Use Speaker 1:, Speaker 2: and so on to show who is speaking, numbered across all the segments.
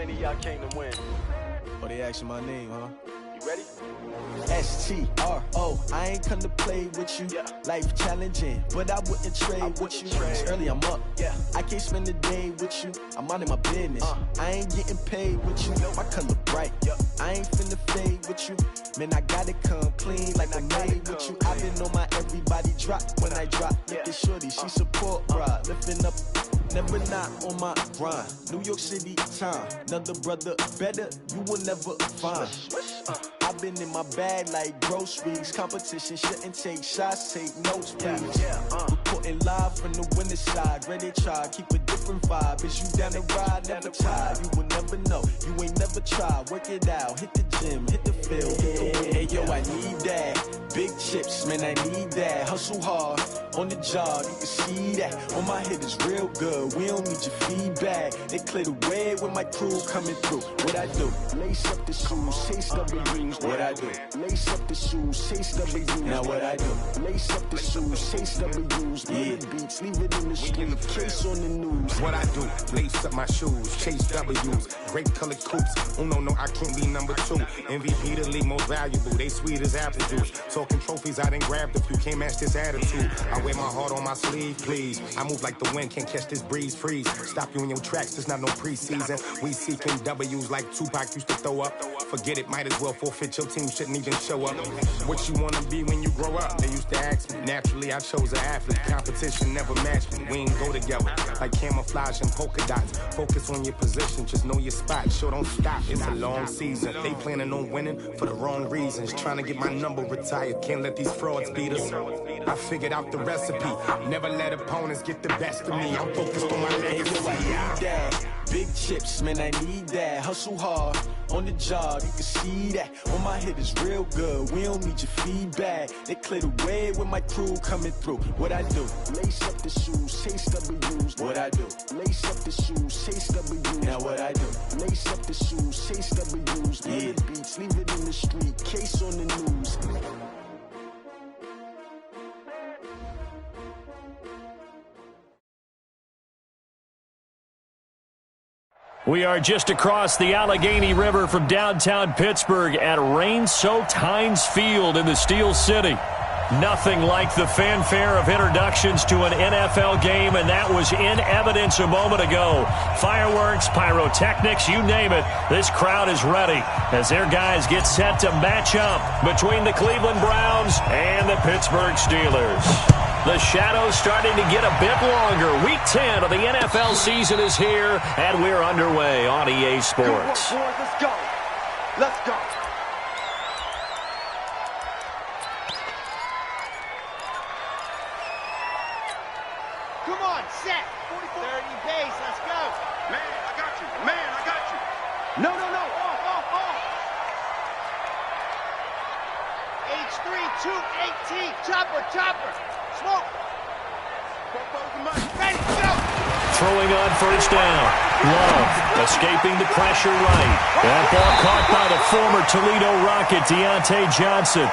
Speaker 1: many y'all came to win?
Speaker 2: Oh, they asking my name, huh?
Speaker 1: You ready?
Speaker 2: S-T-R-O, I ain't come to play with you.
Speaker 1: Yeah.
Speaker 2: Life challenging, but I wouldn't trade with you. It's early, I'm up.
Speaker 1: Yeah.
Speaker 2: I can't spend the day with you. I'm minding my business. I ain't getting paid with you. My color bright.
Speaker 1: Yeah.
Speaker 2: I ain't finna fade with you. Man, I gotta come clean like I'm made with you. I've been on my everybody drop when I drop. Look at shorty, she support ride. Lifting up, never not on my grind. New York City time. Another brother better, you will never find. I've been in my bag like groceries. Competition shouldn't take shots, take notes, please. Reporting live from the winning side. Ready to try, keep a different vibe. Is you down the ride, never tired. You will never know, you ain't never tried. Work it out, hit the gym, hit the field, hit the wind. Hey yo, I need that. Big chips, man, I need that. Hustle hard, on the job, you can see that. On my head is real good, we don't need your feedback. They clear the way when my crew coming through. What I do? Lace up the shoes, chase W's. What I do? Lace up the shoes, chase W's. Now what I do? Lace up the shoes, chase W's. Yeah. Beats, leave it in the street, case on the news.
Speaker 3: What I do? Lace up my shoes, chase W's. Great colored coops. Oh no, I can't be number 2. MVP the league most valuable. They sweet as apple juice. Talking trophies, I done grabbed a few. Can't match this attitude. I wear my heart on my sleeve, please. I move like the wind, can't catch this breeze. Freeze. Stop you in your tracks. There's not no preseason. We seeking W's like Tupac used to throw up. Forget it, might as well forfeit. Your team shouldn't even show up. What you wanna be when you grow up? They used to ask me. Naturally, I chose an athlete. Competition never matched me. We ain't go together like camouflage and polka dots. Focus on your position, just know your spot. Sure, don't stop. It's a long season. They planning on winning for the wrong reasons. Trying to get my number retired. Can't let these frauds beat us. I figured out the recipe. Never let opponents get the best of me. I'm focused on my legacy.
Speaker 2: Big chips, man, I need that. Hustle hard, on the job, you can see that. On my head is real good, we don't need your feedback. They clear the way with my crew coming through. What I do? Lace up the shoes, chase W's. What I do? Lace up the shoes, chase W's. Now what I do? Lace up the shoes, chase W's. Yeah. Beats, leave it in the street, case on the news.
Speaker 4: We are just across the Allegheny River from downtown Pittsburgh at rain-soaked Heinz Field in the Steel City. Nothing like the fanfare of introductions to an NFL game, and that was in evidence a moment ago. Fireworks, pyrotechnics, you name it. This crowd is ready as their guys get set to match up between the Cleveland Browns and the Pittsburgh Steelers. The shadow's starting to get a bit longer. Week 10 of the NFL season is here, and we're underway on EA Sports.
Speaker 1: Come on, boys, let's go. Let's go. Come on, set. 30 base, let's go.
Speaker 3: Man, I got you. Man, I got you.
Speaker 1: No. Off. H3, 218, chopper. Smoke. Ready, go.
Speaker 4: Throwing on first down. Love escaping the pressure right. That ball caught by the former Toledo Rocket, Deontay Johnson.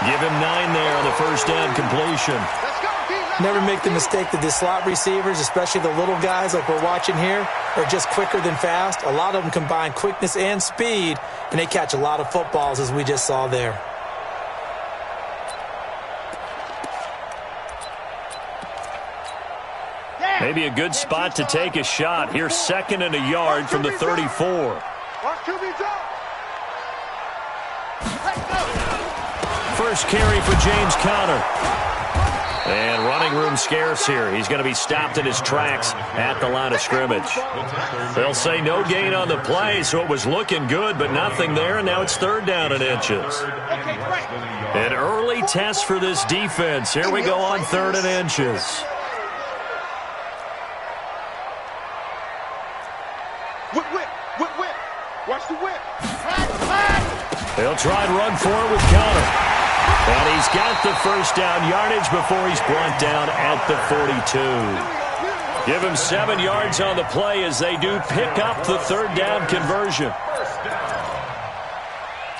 Speaker 4: Give him 9 there on the first down completion.
Speaker 1: Let's go, D.
Speaker 5: Never make the mistake that the slot receivers, especially the little guys like we're watching here, are just quicker than fast. A lot of them combine quickness and speed, and they catch a lot of footballs, as we just saw there.
Speaker 4: Maybe a good spot to take a shot. Here's 2nd and a yard from the 34. First carry for James Conner. And running room scarce here. He's going to be stopped in his tracks at the line of scrimmage. They'll say no gain on the play, so it was looking good, but nothing there, and now it's 3rd down and inches. An early test for this defense. Here we go on 3rd and inches.
Speaker 1: Whip. Watch the whip.
Speaker 4: They'll try and run for it with Conner. And he's got the first down yardage before he's brought down at the 42. Give him 7 yards on the play as they do pick up the 3rd down conversion.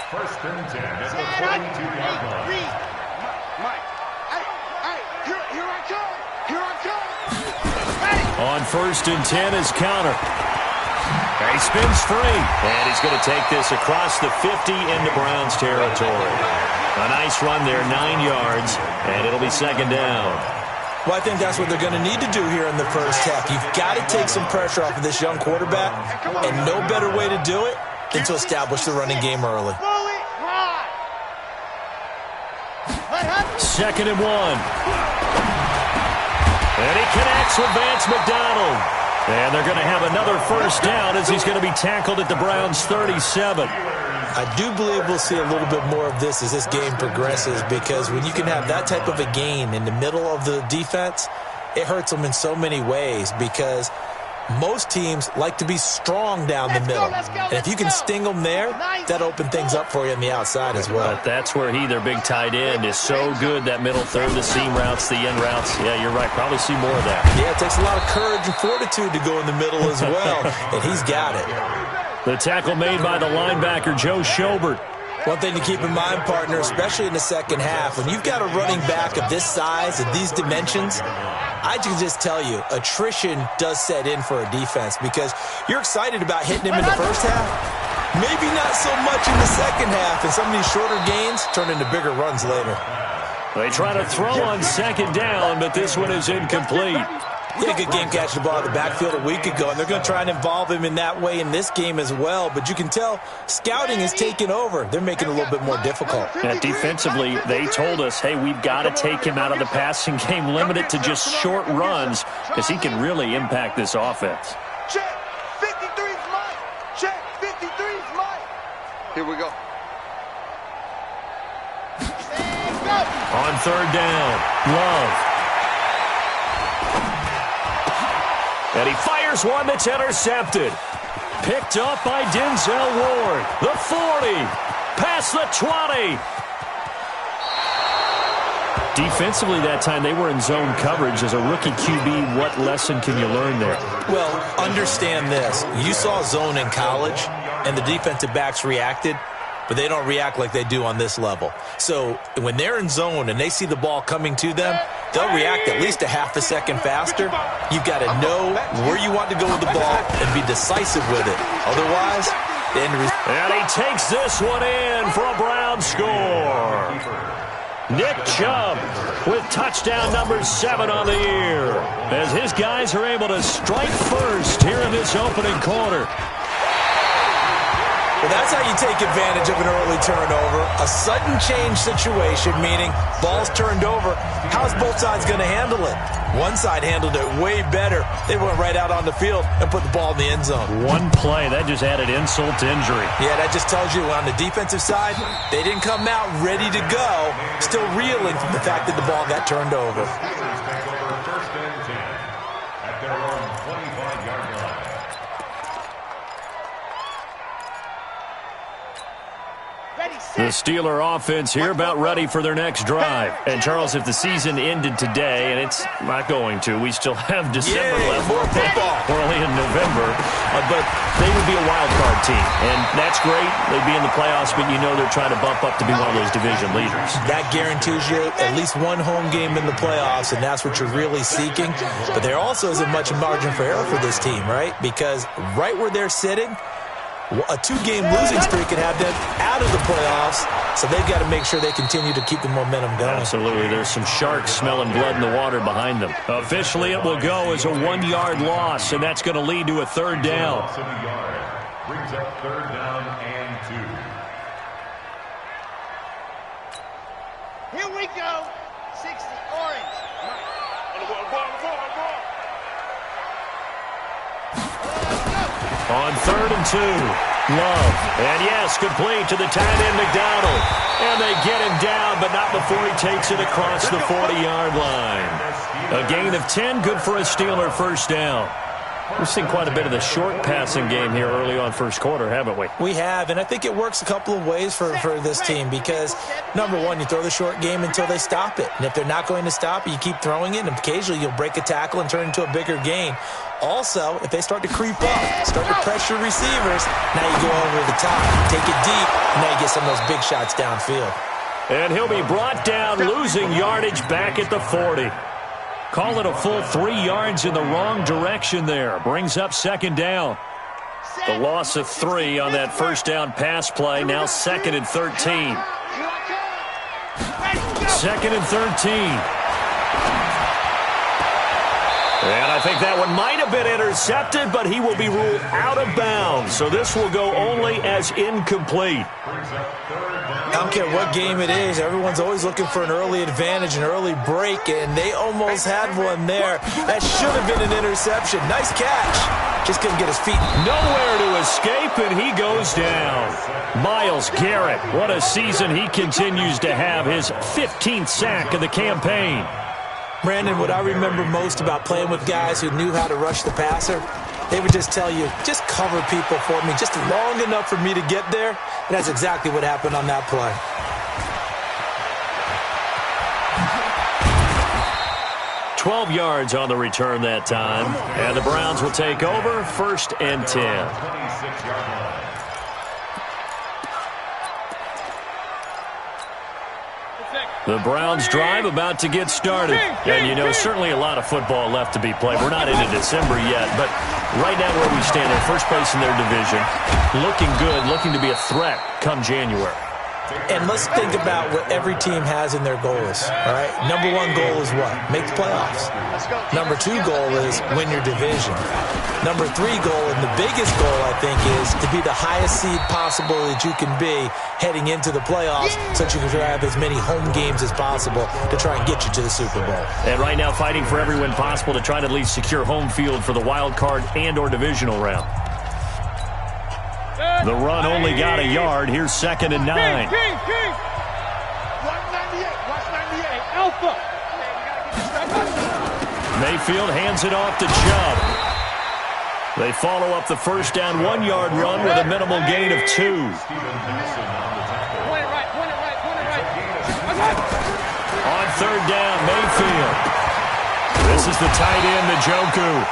Speaker 6: First and 10 at the 42-yard line.
Speaker 1: Mike. Hey, here I come.
Speaker 4: On 1st and 10 is Conner. He spins free, and he's going to take this across the 50 into Browns territory. A nice run there, 9 yards, and it'll be second down.
Speaker 5: Well, I think that's what they're going to need to do here in the first half. You've got to take some pressure off of this young quarterback, and no better way to do it than to establish the running game early.
Speaker 4: Second and 1. And he connects with Vance McDonald. And they're going to have another first down as he's going to be tackled at the Browns' 37.
Speaker 5: I do believe we'll see a little bit more of this as this game progresses, because when you can have that type of a gain in the middle of the defense, it hurts them in so many ways, because most teams like to be strong down the middle. And if you can sting them there, that opens things up for you on the outside as well.
Speaker 4: But that's where their big tight end, is so good, that middle third, the seam routes, the end routes. Yeah, you're right. Probably see more of that.
Speaker 5: Yeah, it takes a lot of courage and fortitude to go in the middle as well, and he's got it.
Speaker 4: The tackle made by the linebacker, Joe Schobert.
Speaker 5: One thing to keep in mind, partner, especially in the second half, when you've got a running back of this size and these dimensions, I can just tell you, attrition does set in for a defense, because you're excited about hitting him in the first half. Maybe not so much in the second half, and some of these shorter gains turn into bigger runs later.
Speaker 4: They try to throw on second down, but this one is incomplete.
Speaker 5: He had a good game catching the ball in the backfield a week ago, and they're going to try and involve him in that way in this game as well. But you can tell scouting is taking over. They're making it a little bit more difficult.
Speaker 4: Yeah, defensively, they told us, hey, we've got to take him out of the passing game, limit it to just short runs, because he can really impact this offense.
Speaker 1: Check, 53's mine. Check, 53's mine. Here we go.
Speaker 4: On third down, Love. And he fires one that's intercepted. Picked up by Denzel Ward. The 40. Past the 20. Defensively that time, they were in zone coverage. As a rookie QB, what lesson can you learn there?
Speaker 5: Well, understand this. You saw zone in college, and the defensive backs reacted, but they don't react like they do on this level. So when they're in zone and they see the ball coming to them, they'll react at least a half a second faster. You've got to know where you want to go with the ball and be decisive with it. Otherwise, the end result.
Speaker 4: And he takes this one in for a Brown score. Nick Chubb with touchdown number 7 on the year, as his guys are able to strike first here in this opening quarter.
Speaker 5: Well, that's how you take advantage of an early turnover. A sudden change situation, meaning ball's turned over. How's both sides going to handle it? One side handled it way better. They went right out on the field and put the ball in the end zone.
Speaker 4: One play, that just added insult to injury.
Speaker 5: Yeah, that just tells you on the defensive side, they didn't come out ready to go, still reeling from the fact that the ball got turned over.
Speaker 6: First and 10 at their own 25-yard line.
Speaker 4: The Steeler offense here about ready for their next drive. And, Charles, if the season ended today, and it's not going to, we still have December left.
Speaker 5: More football.
Speaker 4: Early in November. But they would be a wild card team. And that's great. They'd be in the playoffs, but you know they're trying to bump up to be one of those division leaders.
Speaker 5: That guarantees you at least one home game in the playoffs, and that's what you're really seeking. But there also isn't much margin for error for this team, right? Because right where they're sitting, a 2-game losing streak could have them out of the playoffs, so they've got to make sure they continue to keep the momentum going.
Speaker 4: Absolutely. There's some sharks smelling blood in the water behind them. Officially, it will go as a 1-yard loss, and that's going to lead to a third down.
Speaker 6: Brings up third down and 2.
Speaker 1: Here we go. 60 orange.
Speaker 4: On third and 2, Love. And yes, complete to the tight end, McDonald. And they get him down, but not before he takes it across the 40-yard line. A gain of 10, good for a Steeler first down. We've seen quite a bit of the short passing game here early on first quarter, haven't we?
Speaker 5: We have, and I think it works a couple of ways for this team because, number one, you throw the short game until they stop it. And if they're not going to stop it, you keep throwing it, and occasionally you'll break a tackle and turn it into a bigger gain. Also, if they start to creep up, start to pressure receivers, now you go over the top, take it deep, and now you get some of those big shots downfield.
Speaker 4: And he'll be brought down, losing yardage back at the 40. Call it a full 3 yards in the wrong direction there. Brings up second down. The loss of 3 on that first down pass play. Now 2nd and 13. 2nd and 13. And I think that one might have been intercepted, but he will be ruled out of bounds. So this will go only as incomplete.
Speaker 5: I don't care what game it is. Everyone's always looking for an early advantage, an early break, and they almost had one there. That should have been an interception. Nice catch. Just couldn't get his feet.
Speaker 4: Nowhere to escape, and he goes down. Myles Garrett, what a season he continues to have. His 15th sack of the campaign.
Speaker 5: Brandon, what I remember most about playing with guys who knew how to rush the passer, they would just tell you, just cover people for me, just long enough for me to get there. And that's exactly what happened on that play.
Speaker 4: $12 yards on the return that time. And the Browns will take over, 1st and 10. The Browns drive about to get started. And, you know, certainly a lot of football left to be played. We're not into December yet, but right now where we stand, they're first place in their division. Looking good, looking to be a threat come January.
Speaker 5: And let's think about what every team has in their goals, all right? Number 1 goal is what? Make the playoffs. Number 2 goal is win your division. Number 3 goal, and the biggest goal, I think, is to be the highest seed possible that you can be heading into the playoffs so that you can have as many home games as possible to try and get you to the Super Bowl.
Speaker 4: And right now fighting for every win possible to try to at least secure home field for the wild card and or divisional round. The run only got a yard. Here's 2nd and 9.
Speaker 7: Watch 98. Alpha.
Speaker 4: Mayfield hands it off to Chubb. They follow up the first down 1-yard run with a minimal gain of 2. On 3rd down, Mayfield. This is the tight end, Njoku.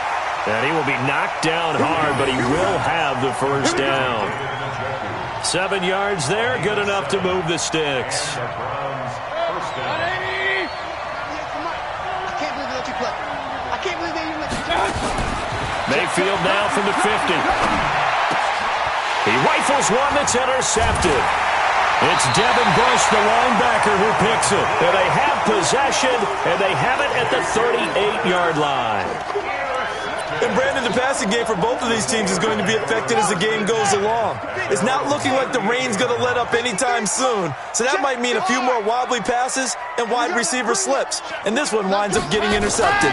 Speaker 4: And he will be knocked down hard, but he will have the first down. 7 yards there, good enough to move the sticks. Mayfield now from the 50. He rifles one that's intercepted. It's Devin Bush, the linebacker, who picks it. And they have possession, and they have it at the 38-yard line.
Speaker 5: And, Brandon, the passing game for both of these teams is going to be affected as the game goes along. It's not looking like the rain's going to let up anytime soon, so that might mean a few more wobbly passes and wide receiver slips. And this one winds up getting intercepted.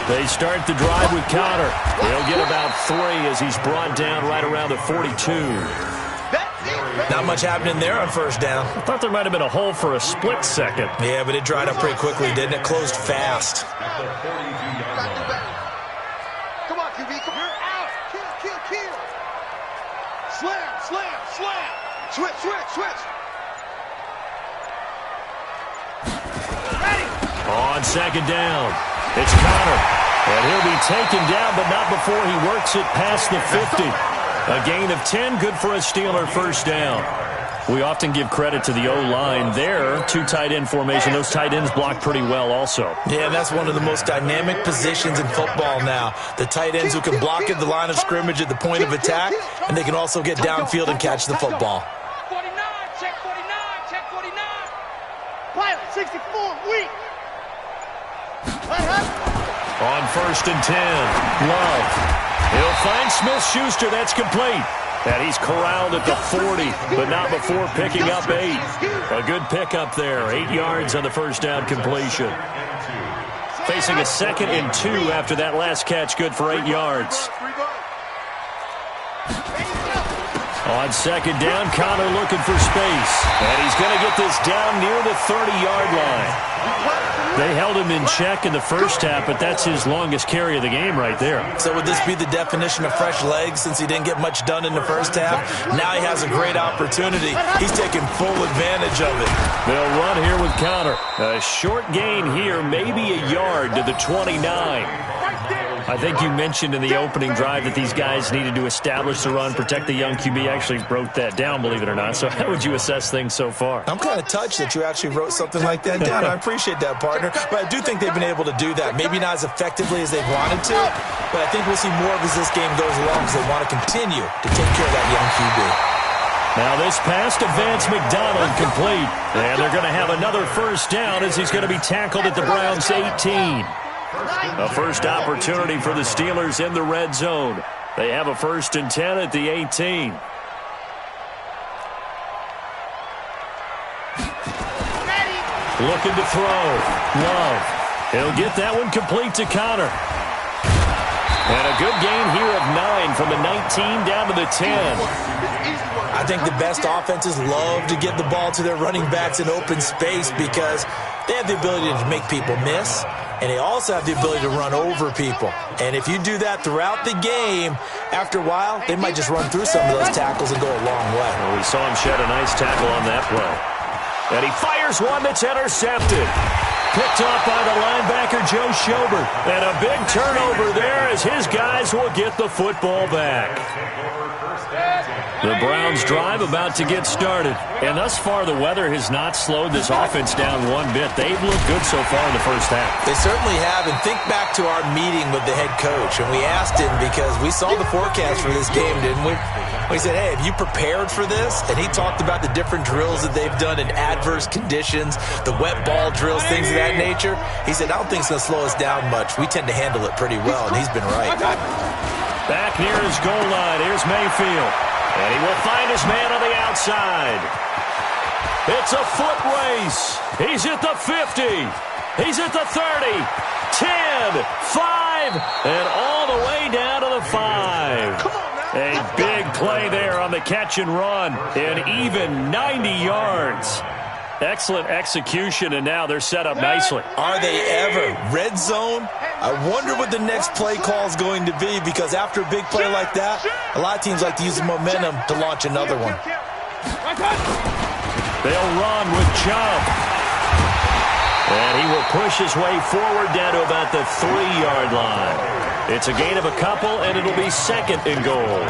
Speaker 4: They start the drive with Conner. He'll get about 3 as he's brought down right around the 42.
Speaker 5: Not much happening there on first down.
Speaker 4: I thought there might have been a hole for a split second.
Speaker 5: Yeah, but it dried up pretty quickly, didn't it? Closed fast.
Speaker 1: Come on, QB. Come on. Out. Kill. Slam. Switch.
Speaker 4: On 2nd down, it's Conner. And he'll be taken down, but not before he works it past the 50. A gain of 10, good for a Steeler first down. We often give credit to the O-line there. 2 tight end formation. Those tight ends block pretty well also.
Speaker 5: Yeah, that's one of the most dynamic positions in football now. The tight ends who can block at the line of scrimmage at the point of attack, and they can also get downfield and catch the football.
Speaker 7: 49, check 49. Pilot 64, weak.
Speaker 4: On 1st and 10, Love. He'll find Smith-Schuster. That's complete. And he's corralled at the 40, but not before picking up 8. A good pickup there. 8 yards on the first down completion. Facing a 2nd and 2 after that last catch, good for 8 yards. On 2nd down, Conner looking for space. And he's going to get this down near the 30-yard line. They held him in check in the first half, but that's his longest carry of the game right there.
Speaker 5: So would this be the definition of fresh legs since he didn't get much done in the first half? Now he has a great opportunity. He's taking full advantage of it.
Speaker 4: They'll run here with Conner. A short gain here, maybe a yard to the 29. I think you mentioned in the opening drive that these guys needed to establish the run, protect the young QB. Actually wrote that down, believe it or not. So how would you assess things so far?
Speaker 5: I'm kind of touched that you actually wrote something like that down. I appreciate that, partner. But I do think they've been able to do that. Maybe not as effectively as they wanted to, but I think we'll see more of as this game goes along because they want to continue to take care of that young QB.
Speaker 4: Now this pass to Vance McDonald complete. And they're going to have another first down as he's going to be tackled at the Browns' 18. A first opportunity for the Steelers in the red zone. They have a 1st and 10 at the 18. Looking to throw. Love. He'll get that one complete to Connor. And a good gain here of 9 from the 19 down to the 10.
Speaker 5: I think the best offenses love to get the ball to their running backs in open space because they have the ability to make people miss, and they also have the ability to run over people. And if you do that throughout the game, after a while, they might just run through some of those tackles and go a long way.
Speaker 4: Well, we saw him shed a nice tackle on that play. And he fires one that's intercepted. Picked off by the linebacker, Joe Schobert. And a big turnover there as his guys will get the football back. The Browns drive about to get started. And thus far, the weather has not slowed this offense down one bit. They've looked good so far in the first half.
Speaker 5: They certainly have. And think back to our meeting with the head coach. And we asked him because we saw the forecast for this game, didn't we? We said, hey, have you prepared for this? And he talked about the different drills that they've done in adverse conditions, the wet ball drills, things of that nature. He said, I don't think it's going to slow us down much. We tend to handle it pretty well, and he's been right.
Speaker 4: Back near his goal line, here's Mayfield. And he will find his man on the outside. It's a foot race. He's at the 50. He's at the 30. 10, 5, and all the way down to the 5. A big play there on the catch and run. And even 90 yards. Excellent execution, and now they're set up nicely.
Speaker 5: Are they ever? Red zone? I wonder what the next play call is going to be, because after a big play like that, a lot of teams like to use the momentum to launch another one.
Speaker 4: They'll run with Chubb. And he will push his way forward down to about the 3-yard line. It's a gain of a couple, and it'll be 2nd and goal.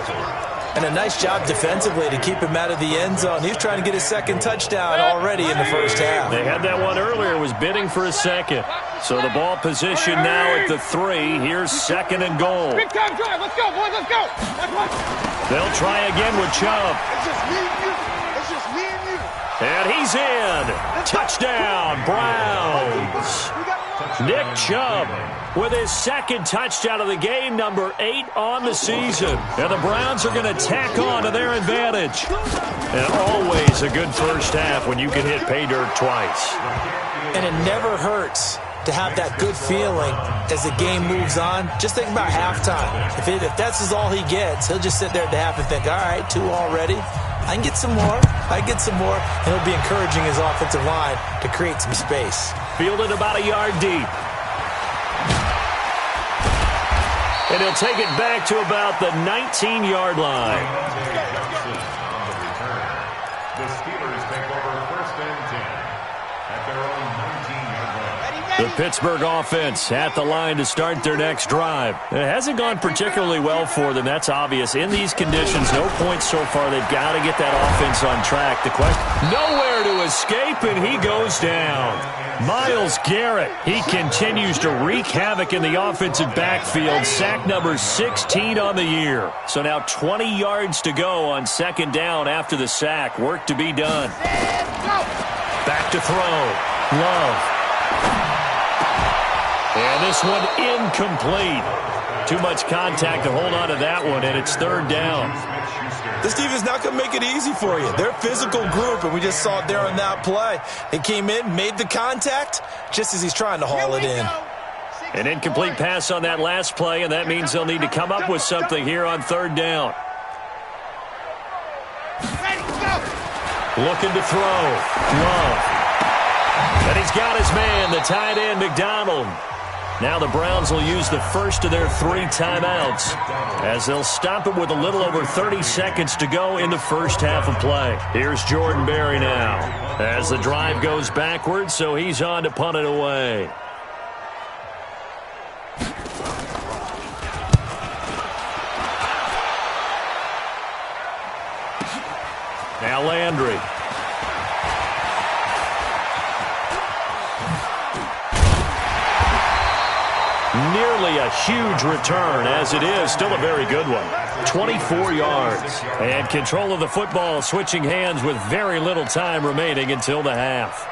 Speaker 5: And a nice job defensively to keep him out of the end zone. He was trying to get his 2nd touchdown already in the first half.
Speaker 4: They had that one earlier, was bidding for a 2nd. So the ball position now at the 3. Here's 2nd and goal.
Speaker 7: Big time drive. Let's go, boys. Let's go.
Speaker 4: They'll try again with Chubb.
Speaker 1: It's just me and you. It's just me and you.
Speaker 4: And he's in. Touchdown, Browns. Nick Chubb with his 2nd touchdown of the game, number 8 on the season. And the Browns are going to tack on to their advantage. And always a good first half when you can hit pay dirt twice.
Speaker 5: And it never hurts to have that good feeling as the game moves on. Just think about halftime. If that's all he gets, he'll just sit there at the half and think, all right, 2 already. I can get some more. I can get some more. And he'll be encouraging his offensive line to create some space.
Speaker 4: Fielded about a yard deep. And he'll take it back to about the 19-yard line.
Speaker 6: The Steelers take over 1st and 10 at their own 19-yard line.
Speaker 4: The Pittsburgh offense at the line to start their next drive. It hasn't gone particularly well for them. That's obvious. In these conditions, no points so far. They've got to get that offense on track. The question, nowhere to escape, and he goes down. Myles Garrett, he continues to wreak havoc in the offensive backfield. Sack number 16 on the year. So now 20 yards to go on 2nd down after the sack. Work to be done. Back to throw. Love. And this one incomplete. Too much contact to hold on to that one, and it's 3rd down.
Speaker 5: This defense is not going to make it easy for you. They're a physical group, and we just saw it there on that play. They came in, made the contact, just as he's trying to haul it in.
Speaker 4: An incomplete pass on that last play, and that means they'll need to come up with something here on 3rd down. Looking to throw. Love. And he's got his man, the tight end, McDonald. Now the Browns will use the first of their 3 timeouts as they'll stop it with a little over 30 seconds to go in the first half of play. Here's Jordan Berry now as the drive goes backwards, so he's on to punt it away. Now Landry. Nearly a huge return, as it is still a very good one. 24 yards. And control of the football switching hands with very little time remaining until the half.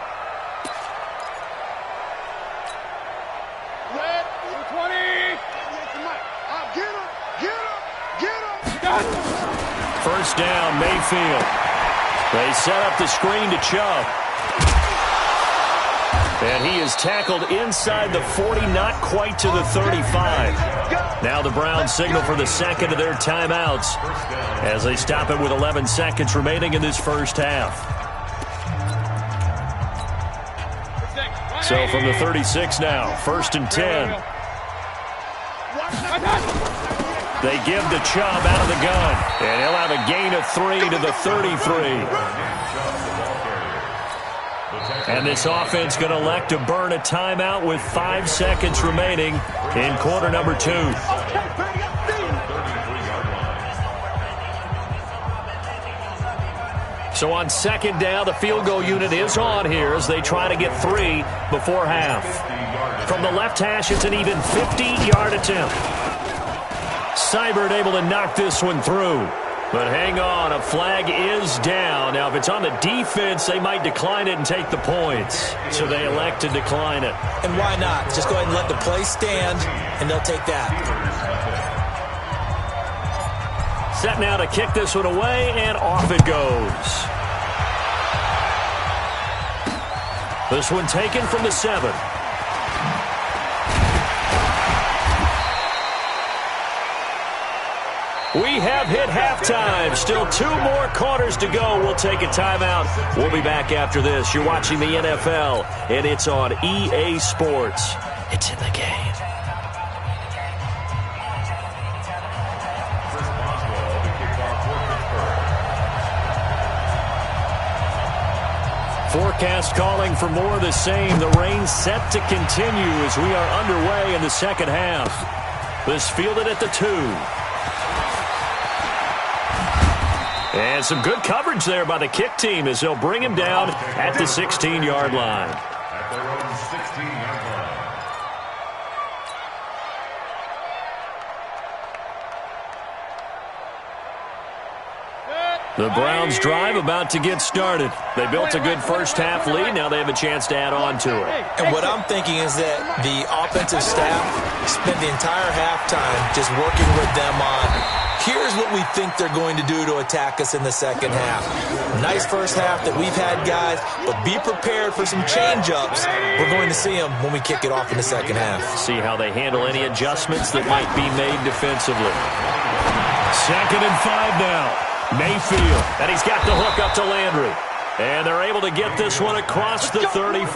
Speaker 4: First down, Mayfield. They set up the screen to Chubb. And he is tackled inside the 40, not quite to the 35. Now the Browns signal for the second of their timeouts as they stop it with 11 seconds remaining in this first half. So from the 36 now, first and 10. They give to Chubb out of the gun, and he'll have a gain of 3 to the 33. And this offense going to elect to burn a timeout with 5 seconds remaining in quarter number 2. So on second down, the field goal unit is on here as they try to get 3 before half. From the left hash, it's an even 50-yard attempt. Seibert able to knock this one through. But hang on, a flag is down. Now, if it's on the defense, they might decline it and take the points. So they elect to decline it.
Speaker 5: And why not? Just go ahead and let the play stand, and they'll take that.
Speaker 4: Set now to kick this one away, and off it goes. This one taken from the 7. We have hit halftime. Still 2 more quarters to go. We'll take a timeout. We'll be back after this. You're watching the NFL, and it's on EA Sports. It's in the game. Forecast calling for more of the same. The rain set to continue as we are underway in the second half. This fielded at the 2. And some good coverage there by the kick team as they'll bring him down at the 16-yard line.
Speaker 6: At their own 16-yard line.
Speaker 4: The Browns drive about to get started. They built a good first half lead. Now they have a chance to add on to it.
Speaker 5: And what I'm thinking is that the offensive staff spent the entire halftime just working with them on, here's what we think they're going to do to attack us in the second half. Nice first half that we've had, guys, but be prepared for some change-ups. We're going to see them when we kick it off in the second half.
Speaker 4: See how they handle any adjustments that might be made defensively. 2nd and 5 now. Mayfield, and he's got the hook up to Landry. And they're able to get this one across the 35.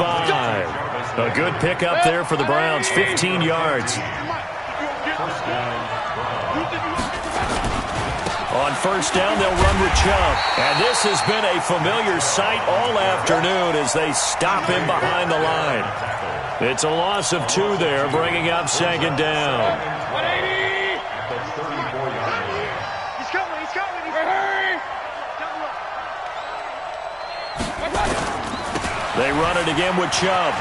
Speaker 4: A good pickup there for the Browns, 15 yards. On first down, they'll run with Chubb. And this has been a familiar sight all afternoon as they stop him behind the line. It's a loss of 2 there, bringing up second down. They run it again with Chubb.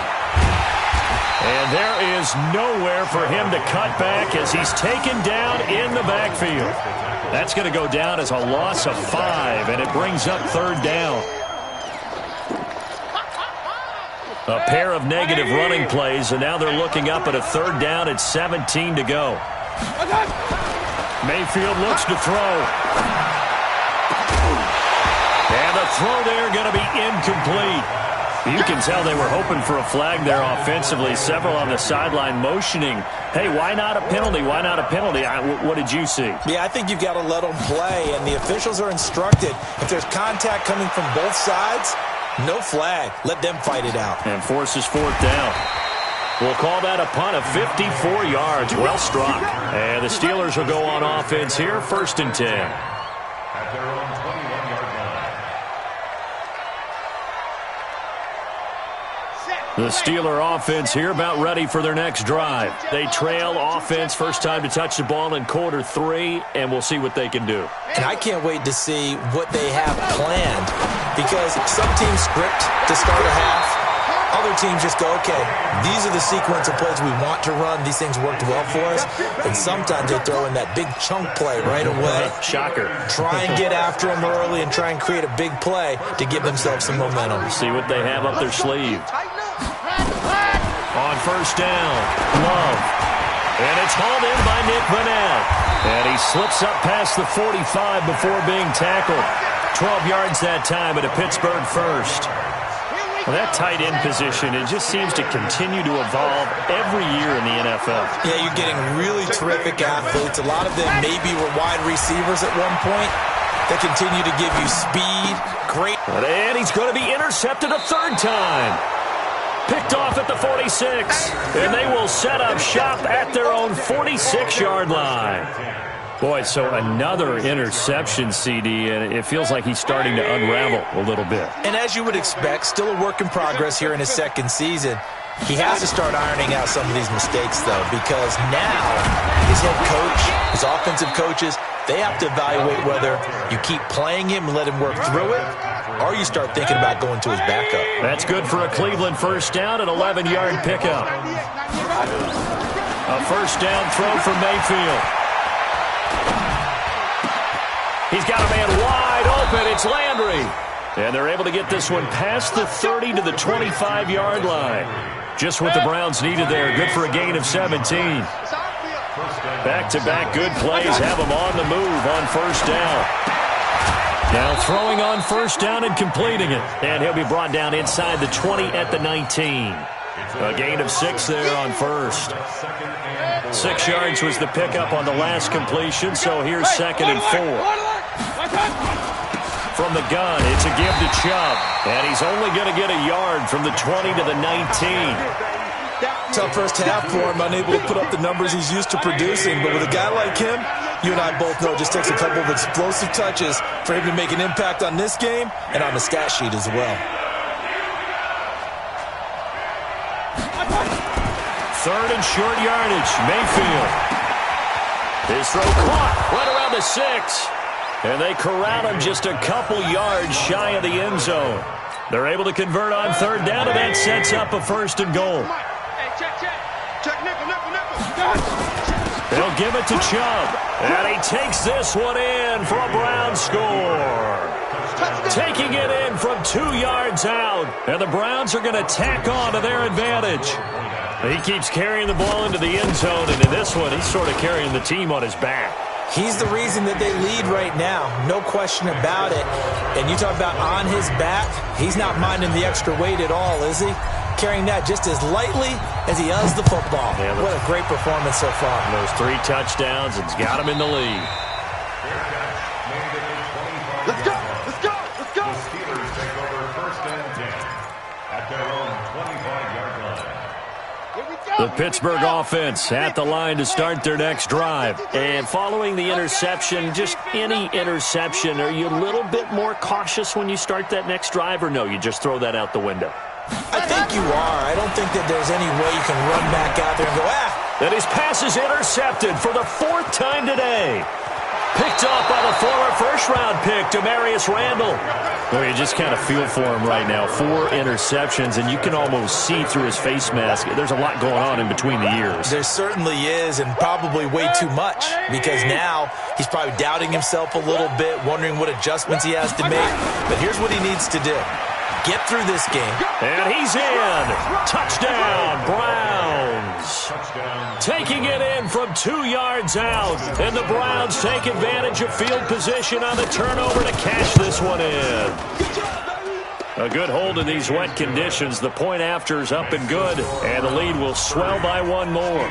Speaker 4: And there is nowhere for him to cut back as he's taken down in the backfield. That's going to go down as a loss of 5, and it brings up third down. A pair of negative running plays, and now they're looking up at a third down at 17 to go. Mayfield looks to throw. And the throw there going to be incomplete. You can tell they were hoping for a flag there offensively. Several on the sideline motioning, hey, why not a penalty? Why not a penalty? What did you see?
Speaker 5: Yeah, I think you've got to let them play, and the officials are instructed. If there's contact coming from both sides, no flag. Let them fight it out.
Speaker 4: And forces 4th down. We'll call that a punt of 54 yards. Well struck. And the Steelers will go on offense here, 1st and 10.
Speaker 6: At their own 21-yard line.
Speaker 7: Set.
Speaker 4: The Steeler offense here about ready for their next drive. They trail offense first time to touch the ball in quarter 3, and we'll see what they can do.
Speaker 5: And I can't wait to see what they have planned, because some teams script to start a half. Other teams just go, okay, these are the sequence of plays we want to run. These things worked well for us. And sometimes they throw in that big chunk play right away.
Speaker 4: Shocker.
Speaker 5: Try and get after them early and try and create a big play to give themselves some momentum.
Speaker 4: See what they have up their sleeve. On first down, Love. And it's hauled in by Nick Vannett. And he slips up past the 45 before being tackled. 12 yards that time, and a Pittsburgh first. Well, that tight end position, it just seems to continue to evolve every year in the NFL.
Speaker 5: Yeah, you're getting really terrific athletes. A lot of them maybe were wide receivers at one point. They continue to give you speed, great.
Speaker 4: And he's going to be intercepted a third time. Picked off at the 46. And they will set up shop at their own 46-yard line. Boy, so another interception, CD, and it feels like he's starting to unravel a little bit.
Speaker 5: And as you would expect, still a work in progress here in his second season. He has to start ironing out some of these mistakes, though, because now his head coach, his offensive coaches, they have to evaluate whether you keep playing him and let him work through it, or you start thinking about going to his backup.
Speaker 4: That's good for a Cleveland first down, an 11-yard pickup. A first down throw for Mayfield. He's got a man wide open. It's Landry. And they're able to get this one past the 30 to the 25-yard line. Just what the Browns needed there. Good for a gain of 17. Back-to-back good plays have him on the move on first down. Now throwing on first down and completing it. And he'll be brought down inside the 20 at the 19. A gain of 6 there on first. 6 yards was the pickup on the last completion, so here's second and 4. From the gun, it's a give to Chubb, and he's only going to get a yard from the 20 to the 19.
Speaker 5: Tough first half for him, unable to put up the numbers he's used to producing, but with a guy like him, you and I both know it just takes a couple of explosive touches for him to make an impact on this game and on the stat sheet as well.
Speaker 4: Third and short yardage, Mayfield. His throw caught right around the 6. And they corral him just a couple yards shy of the end zone. They're able to convert on third down, and that sets up a first and goal. They'll give it to Chubb. And he takes this one in for a Browns score. Taking it in from 2 yards out. And the Browns are going to tack on to their advantage. He keeps carrying the ball into the end zone, and in this one, he's sort of carrying the team on his back.
Speaker 5: He's the reason that they lead right now, no question about it. And you talk about on his back, he's not minding the extra weight at all, is he? Carrying that just as lightly as he does the football. Yeah, what a great performance so far.
Speaker 4: Those 3 touchdowns, it's got him in the lead.
Speaker 1: Let's go! Let's go! Let's go!
Speaker 6: The Steelers take over first and 10 at their own 25-yard line.
Speaker 4: The Pittsburgh offense at the line to start their next drive. And following the interception, just any interception, are you a little bit more cautious when you start that next drive, or no, you just throw that out the window?
Speaker 5: I think you are. I don't think that there's any way you can run back out there and go,
Speaker 4: And his pass is intercepted for the 4th time today. Picked off by the former first-round pick, Demarius Randall. Well, you just kind of feel for him right now. 4 interceptions, and you can almost see through his face mask. There's a lot going on in between the ears.
Speaker 5: There certainly is, and probably way too much, because now he's probably doubting himself a little bit, wondering what adjustments he has to make. But here's what he needs to do. Get through this game.
Speaker 4: And he's in. Touchdown, Browns. Taking it in from 2 yards out. And the Browns take advantage of field position on the turnover to cash this one in. A good hold in these wet conditions. The point after is up and good. And the lead will swell by 1 more.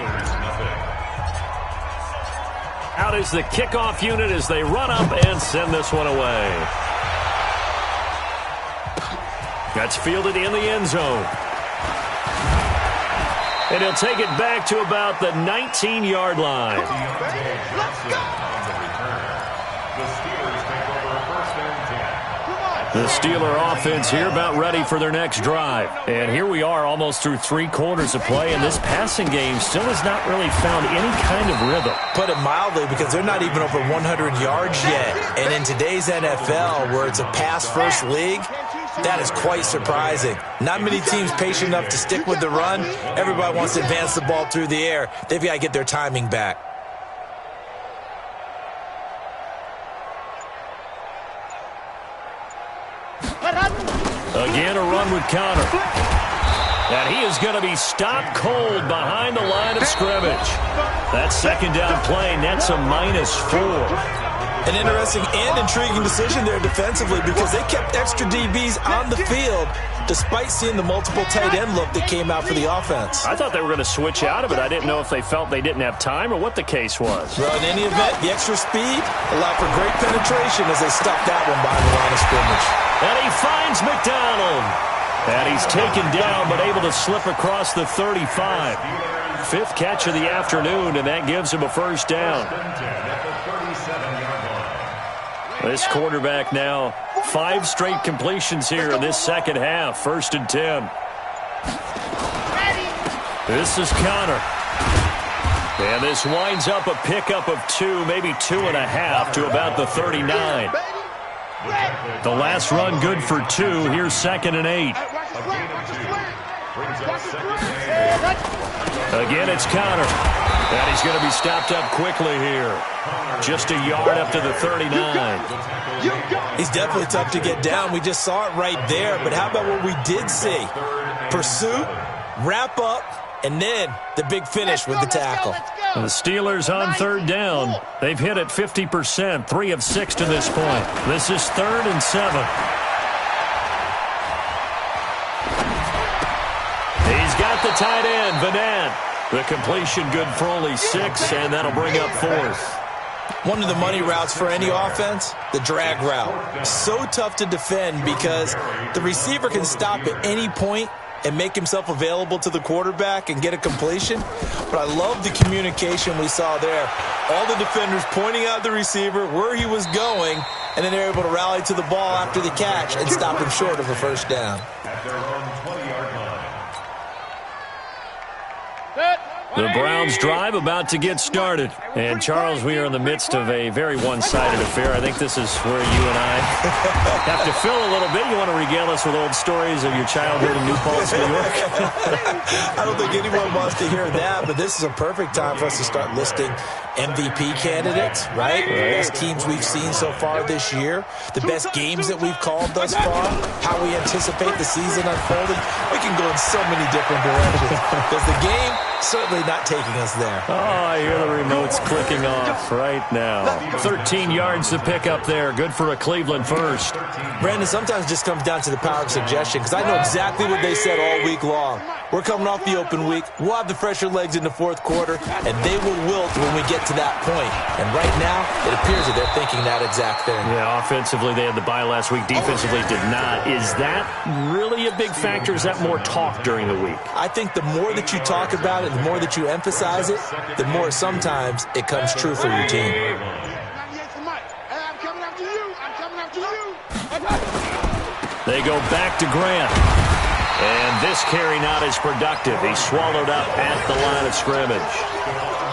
Speaker 4: Out is the kickoff unit as they run up and send this one away. That's fielded in the end zone. And he'll take it back to about the 19-yard line. The Steeler offense here about ready for their next drive. And here we are almost through 3 quarters of play, and this passing game still has not really found any kind of rhythm.
Speaker 5: Put it mildly, because they're not even over 100 yards yet. And in today's NFL, where it's a pass-first league, that is quite surprising. Not many teams patient enough to stick with the run. Everybody wants to advance the ball through the air. They've got to get their timing back.
Speaker 4: Again, a run with Connor. And he is going to be stopped cold behind the line of scrimmage. That second down play nets a -4.
Speaker 5: An interesting and intriguing decision there defensively, because they kept extra DBs on the field despite seeing the multiple tight end look that came out for the offense.
Speaker 4: I thought they were going to switch out of it. I didn't know if they felt they didn't have time or what the case was.
Speaker 5: Well, in any event, the extra speed allowed for great penetration as they stuffed that one behind the line of scrimmage.
Speaker 4: And he finds McDonald. And he's taken down but able to slip across the 35. 5th catch of the afternoon, and that gives him a first down. This quarterback now 5 straight completions here in this second half. 1st and 10. This is Connor. And this winds up a pickup of 2, maybe 2.5 to about the 39. The last run good for 2. Here's 2nd and 8. Again, it's Connor. And he's going to be stopped up quickly here. Just a yard up to the 39.
Speaker 5: He's definitely tough to get down. We just saw it right there. But how about what we did see? Pursuit, wrap up, and then the big finish with the tackle.
Speaker 4: The Steelers on 3rd down. They've hit it 50%, 3 of 6 to this point. This is 3rd and 7. He's got the tight end, Vanant. The completion good for only 6, and that'll bring up 4th.
Speaker 5: One of the money routes for any offense, the drag route. So tough to defend because the receiver can stop at any point and make himself available to the quarterback and get a completion. But I love the communication we saw there. All the defenders pointing out the receiver, where he was going, and then they're able to rally to the ball after the catch and stop him short of a first down.
Speaker 4: The Browns drive about to get started. And, Charles, we are in the midst of a very one-sided affair. I think this is where you and I have to fill a little bit. You want to regale us with old stories of your childhood in New Paltz, New York?
Speaker 5: I don't think anyone wants to hear that, but this is a perfect time for us to start listing MVP candidates, right? The best teams we've seen so far this year, the best games that we've called thus far, how we anticipate the season unfolding. We can go in so many different directions because the game certainly not taking us there.
Speaker 4: Oh, I hear the remotes clicking off right now. 13 yards to pick up there. Good for a Cleveland first.
Speaker 5: Brandon, sometimes it just comes down to the power of suggestion because I know exactly what they said all week long. We're coming off the open week. We'll have the fresher legs in the 4th quarter, and they will wilt when we get to that point. And right now, it appears that they're thinking that exact thing.
Speaker 4: Yeah, offensively, they had the bye last week. Defensively, did not. Is that really a big factor? Is that more talk during the week?
Speaker 5: I think the more that you talk about it, the more that you emphasize it, the more sometimes it comes true for your team.
Speaker 4: They go back to Grant. And this carry not as productive. He's swallowed up at the line of scrimmage.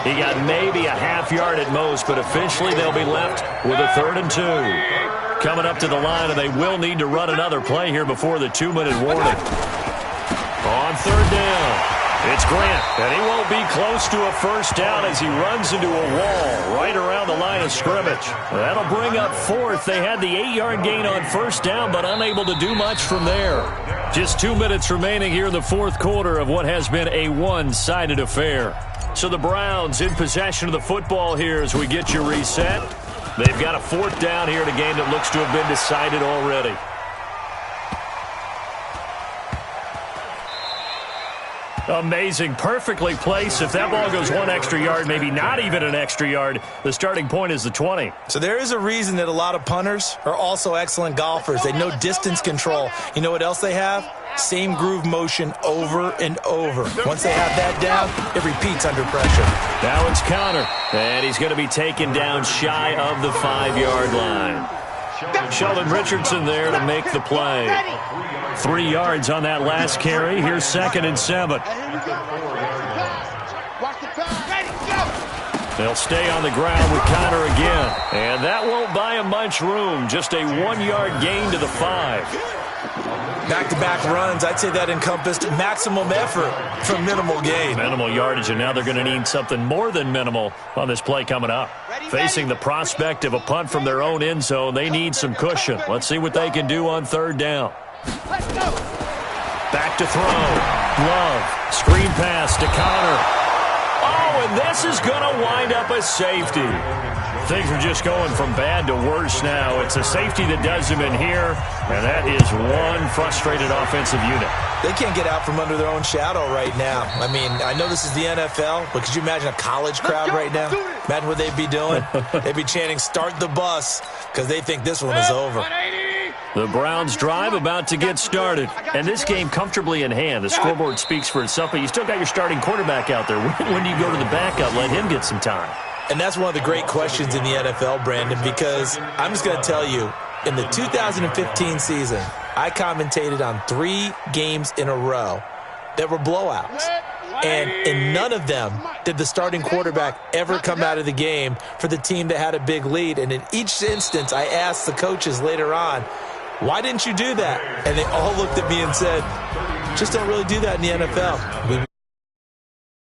Speaker 4: He got maybe a half yard at most, but officially they'll be left with a 3rd and 2. Coming up to the line, and they will need to run another play here before the 2-minute warning. On 3rd down. It's Grant, and he won't be close to a first down as he runs into a wall right around the line of scrimmage. That'll bring up 4th. They had the 8-yard gain on first down, but unable to do much from there. Just 2 minutes remaining here in the 4th quarter of what has been a one-sided affair. So the Browns in possession of the football here as we get you reset. They've got a 4th down here in a game that looks to have been decided already. Amazing. Perfectly placed. If that ball goes 1 extra yard, maybe not even an extra yard, the starting point is the 20.
Speaker 5: So there is a reason that a lot of punters are also excellent golfers. They know distance control. You know what else they have? Same groove motion over and over. Once they have that down, it repeats under pressure.
Speaker 4: Now it's Connor, and he's going to be taken down shy of the 5-yard line. Sheldon Richardson there to make the play. 3 yards on that last carry. Here's 2nd and 7. They'll stay on the ground with Connor again. And that won't buy him much room. Just a 1-yard gain to the 5.
Speaker 5: Back-to-back runs, I'd say that encompassed maximum effort for minimal gain.
Speaker 4: Minimal yardage, and now they're going to need something more than minimal on this play coming up. Facing the prospect of a punt from their own end zone, they need some cushion. Let's see what they can do on 3rd down. Back to throw. Love. Screen pass to Connor. Oh, and this is going to wind up a safety. Things are just going from bad to worse now. It's a safety that does them in here, and that is one frustrated offensive unit.
Speaker 5: They can't get out from under their own shadow right now. I mean, I know this is the NFL, but could you imagine a college crowd right now? Imagine what they'd be doing. They'd be chanting, "Start the bus," because they think this one is over.
Speaker 4: The Browns drive about to get started. And this game comfortably in hand. The scoreboard speaks for itself, but you still got your starting quarterback out there. When do you go to the backup, let him get some time?
Speaker 5: And that's one of the great questions in the NFL, Brandon, because I'm just going to tell you, in the 2015 season, I commentated on 3 games in a row that were blowouts. And in none of them did the starting quarterback ever come out of the game for the team that had a big lead. And in each instance, I asked the coaches later on, why didn't you do that? And they all looked at me and said, just don't really do that in the NFL.